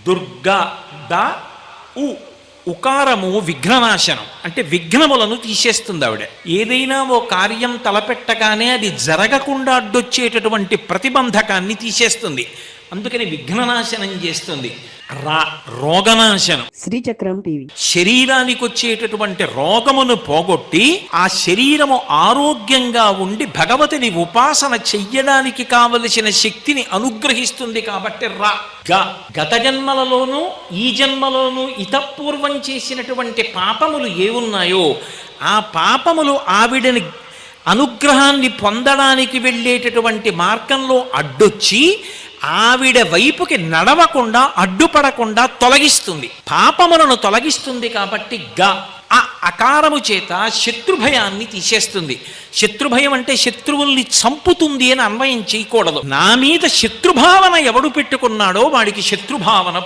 Durga the ఉ ఉకారము విఘ్ననాశనం, అంటే విఘ్నములను తీసేస్తుంది ఆవిడ. ఏదైనా ఓ కార్యం తలపెట్టగానే అది జరగకుండా అడ్డొచ్చేటటువంటి ప్రతిబంధకాన్ని తీసేస్తుంది, అందుకని విఘ్ననాశనం చేస్తుంది. రోగనాశనం, శ్రీచక్రం టీవీ. శరీరానికి వచ్చేటటువంటి రోగమును పోగొట్టి ఆ శరీరము ఆరోగ్యంగా ఉండి భగవతిని ఉపాసన చెయ్యడానికి కావలసిన శక్తిని అనుగ్రహిస్తుంది. కాబట్టి గత జన్మలలోనూ ఈ జన్మలోనూ ఇతపూర్వం చేసినటువంటి పాపములు ఏవున్నాయో ఆ పాపములు ఆవిడని అనుగ్రహాన్ని పొందడానికి వెళ్ళేటటువంటి మార్గంలో అడ్డొచ్చి ఆవిడ వైపుకి నడవకుండా అడ్డుపడకుండా తొలగిస్తుంది, పాపములను తొలగిస్తుంది. కాబట్టి ఆ అకారము చేత శత్రుభయాన్ని తీసేస్తుంది. శత్రుభయం అంటే శత్రువుల్ని చంపుతుంది అని అన్వయం చేయకూడదు. నా మీద శత్రుభావన ఎవడు పెట్టుకున్నాడో వాడికి శత్రుభావన